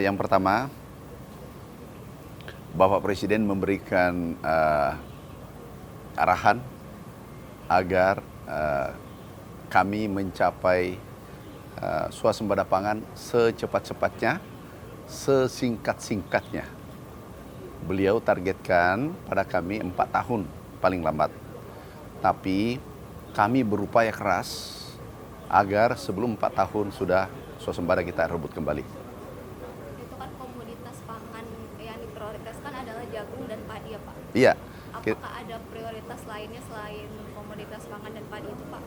Yang pertama, Bapak Presiden memberikan arahan agar kami mencapai swasembada pangan secepat-cepatnya, sesingkat-singkatnya. Beliau targetkan pada kami 4 tahun paling lambat. Tapi kami berupaya keras agar sebelum 4 tahun sudah swasembada kita rebut kembali. Itu kan komoditas pangan yang diprioritaskan adalah jagung dan padi ya Pak? Iya. Apakah ada prioritas lainnya selain komoditas pangan dan padi itu Pak?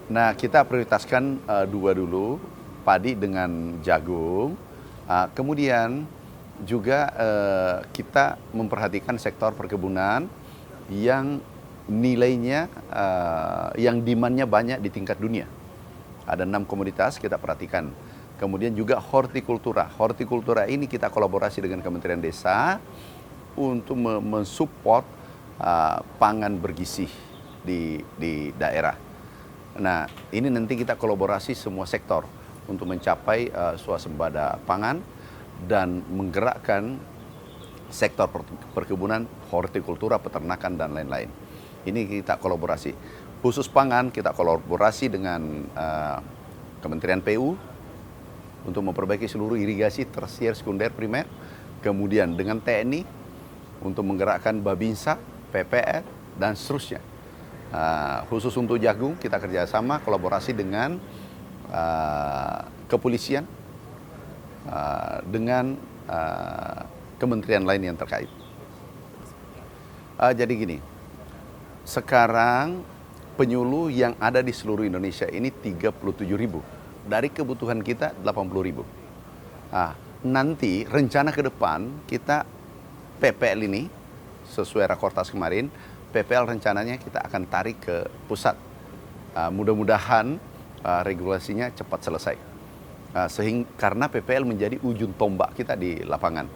Nah, kita prioritaskan dua dulu, padi dengan jagung. Kemudian juga kita memperhatikan sektor perkebunan yang nilainya, yang demand-nya banyak di tingkat dunia. Ada 6 komoditas kita perhatikan. Kemudian juga hortikultura. Hortikultura ini kita kolaborasi dengan Kementerian Desa untuk mensupport pangan bergizi di daerah. Nah, ini nanti kita kolaborasi semua sektor untuk mencapai swasembada pangan dan menggerakkan sektor perkebunan, hortikultura, peternakan, dan lain-lain. Ini kita kolaborasi. Khusus pangan kita kolaborasi dengan Kementerian PU untuk memperbaiki seluruh irigasi tersier, sekunder, primer. Kemudian dengan TNI untuk menggerakkan Babinsa, PPR, dan seterusnya. Khusus untuk jagung kita kerjasama kolaborasi dengan kepolisian, dengan kementerian lain yang terkait. Jadi gini, sekarang penyuluh yang ada di seluruh Indonesia ini 37.000. Dari kebutuhan kita 80.000. Nanti rencana ke depan kita PPL ini sesuai rakortas kemarin, PPL rencananya kita akan tarik ke pusat. Mudah-mudahan regulasinya cepat selesai. Karena PPL menjadi ujung tombak kita di lapangan.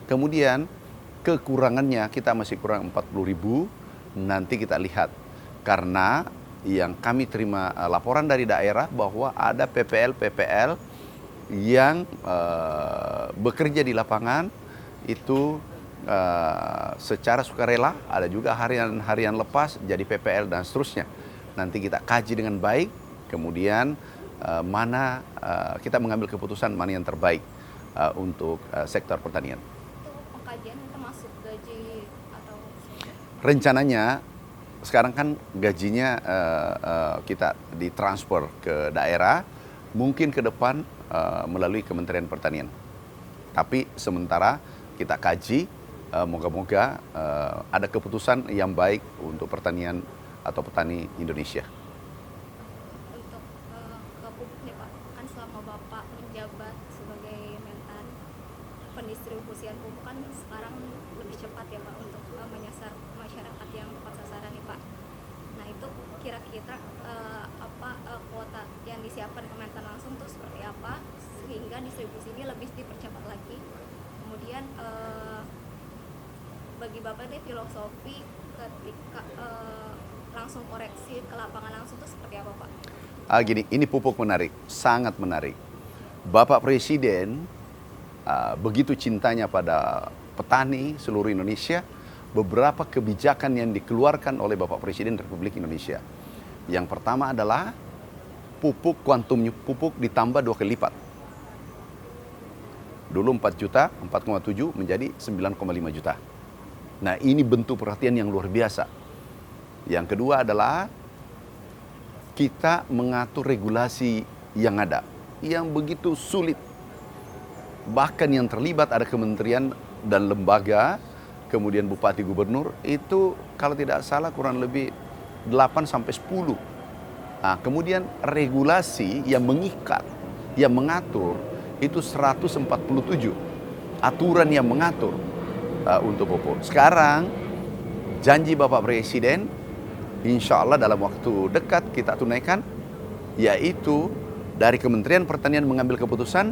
Kemudian kekurangannya kita masih kurang 40.000, nanti kita lihat. Karena yang kami terima laporan dari daerah bahwa ada PPL yang bekerja di lapangan itu secara sukarela, ada juga harian lepas jadi PPL dan seterusnya. Nanti kita kaji dengan baik, kemudian kita mengambil keputusan mana yang terbaik untuk sektor pertanian. Itu pengkajian termasuk gaji atau? Rencananya sekarang kan gajinya kita ditransfer ke daerah, mungkin ke depan melalui Kementerian Pertanian. Tapi sementara kita kaji, moga-moga ada keputusan yang baik untuk pertanian atau petani Indonesia. Untuk ke pupuk nih Pak, kan selama Bapak menjabat sebagai Mentan, pendistribusian pupuk kan sekarang lebih cepat ya Pak untuk menyasar masyarakat yang tepat sasaran nih Pak. Nah itu kira-kira kuota yang disiapkan Kementan langsung tuh seperti apa sehingga distribusi ini lebih dipercepat lagi. Kemudian bagi Bapak deh filosofi ketika langsung koreksi ke lapangan langsung tuh seperti apa Pak? Gini, ini pupuk menarik, sangat menarik. Bapak Presiden begitu cintanya pada petani seluruh Indonesia, beberapa kebijakan yang dikeluarkan oleh Bapak Presiden Republik Indonesia. Yang pertama adalah pupuk, kuantum pupuk ditambah 2 kali lipat. Dulu 4 juta, 4,7 menjadi 9,5 juta. Nah, ini bentuk perhatian yang luar biasa. Yang kedua adalah kita mengatur regulasi yang ada, yang begitu sulit. Bahkan yang terlibat ada kementerian dan lembaga, kemudian bupati gubernur, itu kalau tidak salah kurang lebih 8 sampai 10. Kemudian regulasi yang mengikat, yang mengatur, itu 147. Aturan yang mengatur untuk pupuk. Sekarang janji Bapak Presiden, insya Allah dalam waktu dekat kita tunaikan, yaitu dari Kementerian Pertanian mengambil keputusan,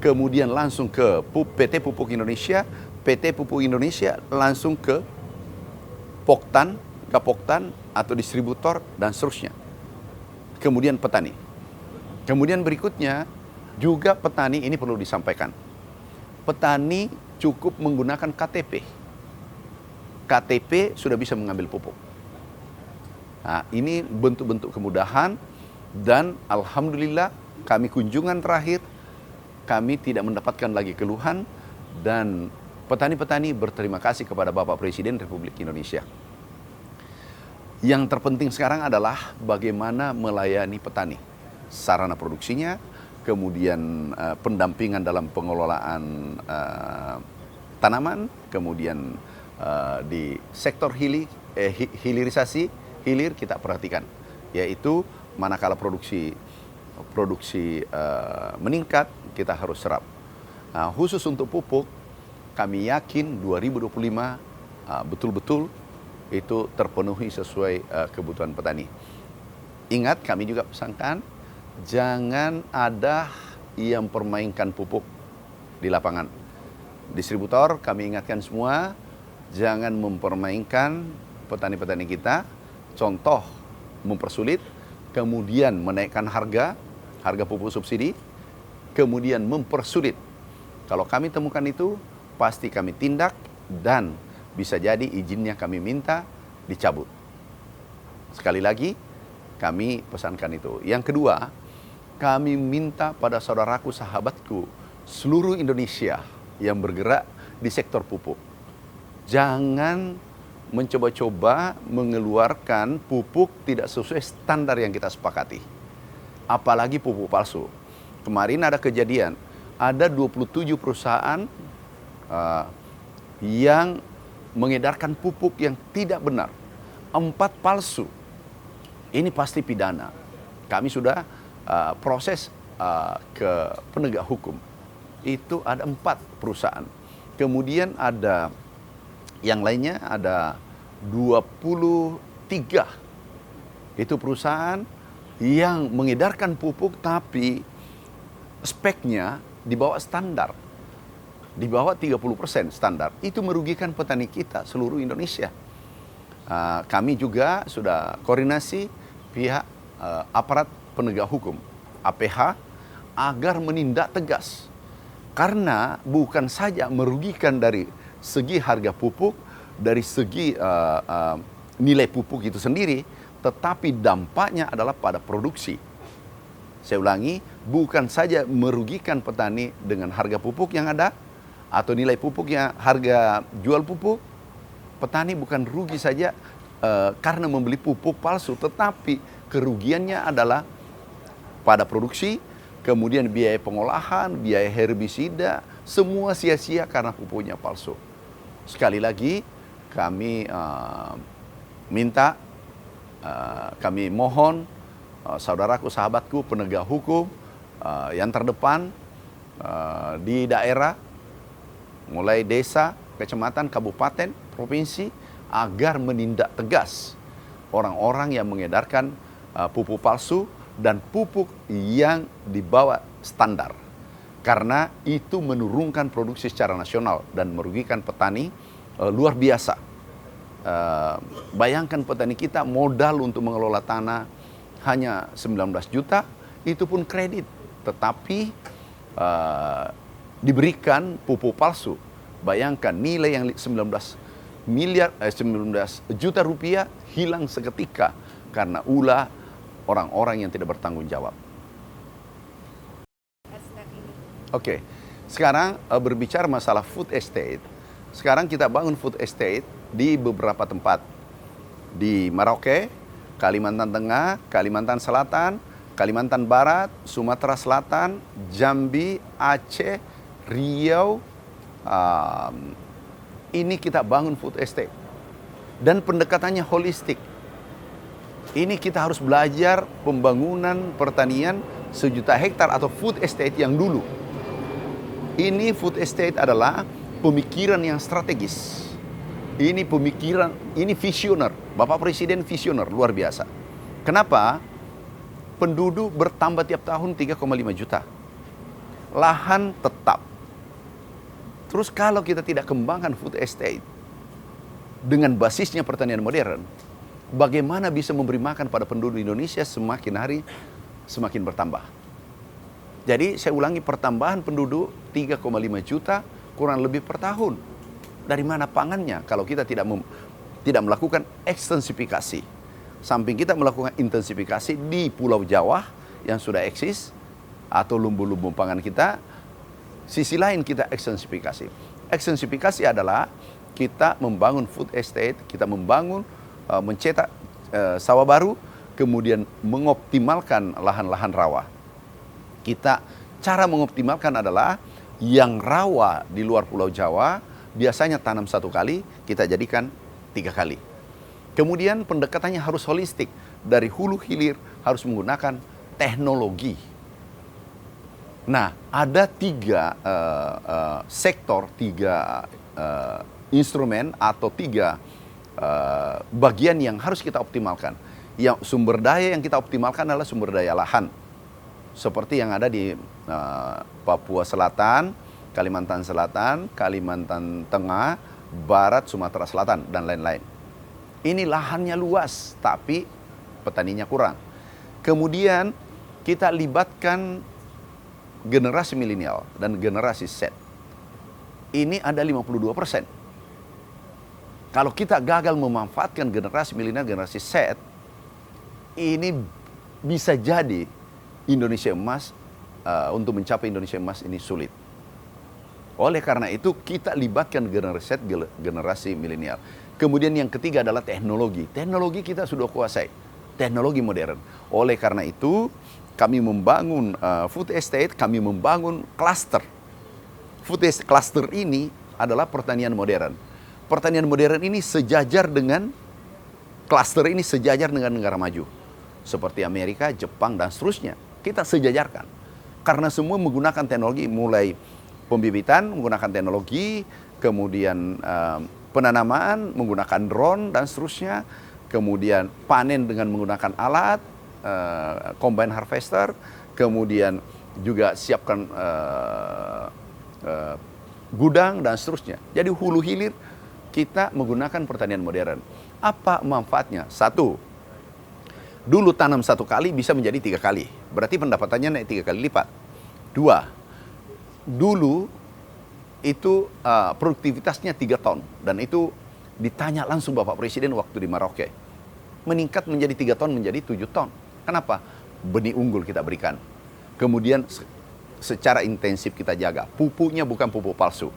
kemudian langsung ke PT Pupuk Indonesia, PT Pupuk Indonesia langsung ke Poktan, Gapoktan atau distributor dan seterusnya. Kemudian petani. Kemudian berikutnya juga petani ini perlu disampaikan. petani cukup menggunakan KTP. KTP sudah bisa mengambil pupuk. Nah, ini bentuk-bentuk kemudahan dan alhamdulillah kami kunjungan terakhir, kami tidak mendapatkan lagi keluhan dan petani-petani berterima kasih kepada Bapak Presiden Republik Indonesia. Yang terpenting sekarang adalah bagaimana melayani petani, sarana produksinya, kemudian pendampingan dalam pengelolaan tanaman, kemudian di sektor hilirisasi, hilir kita perhatikan, yaitu manakala produksi meningkat, kita harus serap. Nah, khusus untuk pupuk, kami yakin 2025 betul-betul itu terpenuhi sesuai kebutuhan petani. Ingat, kami juga pesankan, jangan ada yang permainkan pupuk di lapangan. Distributor, kami ingatkan semua, jangan mempermainkan petani-petani kita. Contoh, mempersulit, kemudian menaikkan harga pupuk subsidi, kemudian mempersulit. Kalau kami temukan itu, pasti kami tindak dan bisa jadi izinnya kami minta dicabut. Sekali lagi, kami pesankan itu. Yang kedua, kami minta pada saudaraku, sahabatku, seluruh Indonesia yang bergerak di sektor pupuk, jangan mencoba-coba mengeluarkan pupuk tidak sesuai standar yang kita sepakati. Apalagi pupuk palsu. Kemarin ada kejadian, ada 27 perusahaan yang mengedarkan pupuk yang tidak benar. 4 palsu. Ini pasti pidana. Kami sudah proses ke penegak hukum. Itu ada 4 perusahaan. Kemudian ada yang lainnya ada 23. Itu perusahaan yang mengedarkan pupuk tapi speknya di bawah standar. Di bawah 30% standar. Itu merugikan petani kita seluruh Indonesia. Kami juga sudah koordinasi pihak aparat penegak hukum, APH, agar menindak tegas. Karena bukan saja merugikan dari segi harga pupuk, dari segi nilai pupuk itu sendiri, tetapi dampaknya adalah pada produksi. Saya ulangi, bukan saja merugikan petani dengan harga pupuk yang ada, atau nilai pupuknya, harga jual pupuk, petani bukan rugi saja karena membeli pupuk palsu, tetapi kerugiannya adalah pada produksi, kemudian biaya pengolahan, biaya herbisida, semua sia-sia karena pupuknya palsu. Sekali lagi, kami minta, kami mohon saudaraku, sahabatku, penegak hukum yang terdepan di daerah, mulai desa, kecamatan, kabupaten, provinsi, agar menindak tegas orang-orang yang mengedarkan pupuk palsu dan pupuk yang di bawah standar. Karena itu menurunkan produksi secara nasional dan merugikan petani luar biasa. Bayangkan petani kita modal untuk mengelola tanah hanya 19 juta, itu pun kredit. Tetapi diberikan pupuk palsu. Bayangkan nilai yang 19 juta rupiah hilang seketika karena ulah orang-orang yang tidak bertanggung jawab. Oke, sekarang berbicara masalah food estate. Sekarang kita bangun food estate di beberapa tempat. Di Merauke, Kalimantan Tengah, Kalimantan Selatan, Kalimantan Barat, Sumatera Selatan, Jambi, Aceh, Riau. Ini kita bangun food estate. Dan pendekatannya holistik. Ini kita harus belajar pembangunan pertanian 1 juta hektar atau food estate yang dulu. Ini food estate adalah pemikiran yang strategis. Ini pemikiran, ini visioner. Bapak Presiden visioner, luar biasa. Kenapa? Penduduk bertambah tiap tahun 3,5 juta. Lahan tetap. Terus kalau kita tidak kembangkan food estate dengan basisnya pertanian modern, bagaimana bisa memberi makan pada penduduk Indonesia semakin hari semakin bertambah? Jadi saya ulangi, pertambahan penduduk 3,5 juta kurang lebih per tahun. Dari mana pangannya kalau kita tidak melakukan ekstensifikasi? Samping kita melakukan intensifikasi di Pulau Jawa yang sudah eksis atau lumbung-lumbung pangan kita, sisi lain kita ekstensifikasi. Ekstensifikasi adalah kita membangun food estate, kita membangun, mencetak sawah baru, kemudian mengoptimalkan lahan-lahan rawa. Cara mengoptimalkan adalah yang rawa di luar Pulau Jawa biasanya tanam 1 kali, kita jadikan 3 kali. Kemudian pendekatannya harus holistik, dari hulu hilir harus menggunakan teknologi. Nah, ada 3 sektor, 3 instrumen atau 3 bagian yang harus kita optimalkan. Yang sumber daya yang kita optimalkan adalah sumber daya lahan. Seperti yang ada di Papua Selatan, Kalimantan Selatan, Kalimantan Tengah, Barat, Sumatera Selatan, dan lain-lain. Ini lahannya luas, tapi petaninya kurang. Kemudian kita libatkan generasi milenial dan generasi Z. Ini ada 52%. Kalau kita gagal memanfaatkan generasi milenial, generasi Z, ini bisa jadi Indonesia emas, untuk mencapai Indonesia emas ini sulit. Oleh karena itu kita libatkan generasi Z, generasi milenial. Kemudian yang ketiga adalah teknologi. Teknologi kita sudah kuasai, teknologi modern. Oleh karena itu kami membangun food estate, kami membangun cluster. Food estate cluster ini adalah pertanian modern. Pertanian modern ini sejajar dengan cluster ini, sejajar dengan negara maju. Seperti Amerika, Jepang, dan seterusnya. Kita sejajarkan. Karena semua menggunakan teknologi, mulai pembibitan menggunakan teknologi, kemudian penanaman menggunakan drone dan seterusnya, kemudian panen dengan menggunakan alat, combine harvester, kemudian juga siapkan gudang dan seterusnya. Jadi hulu hilir kita menggunakan pertanian modern. Apa manfaatnya? 1, dulu tanam 1 kali bisa menjadi 3 kali. Berarti pendapatannya naik 3 kali lipat. 2, dulu itu produktivitasnya 3 ton. Dan itu ditanya langsung Bapak Presiden waktu di Merauke. Meningkat menjadi 3 ton, menjadi 7 ton. Kenapa? Benih unggul kita berikan. Kemudian secara intensif kita jaga. Pupuknya bukan pupuk palsu.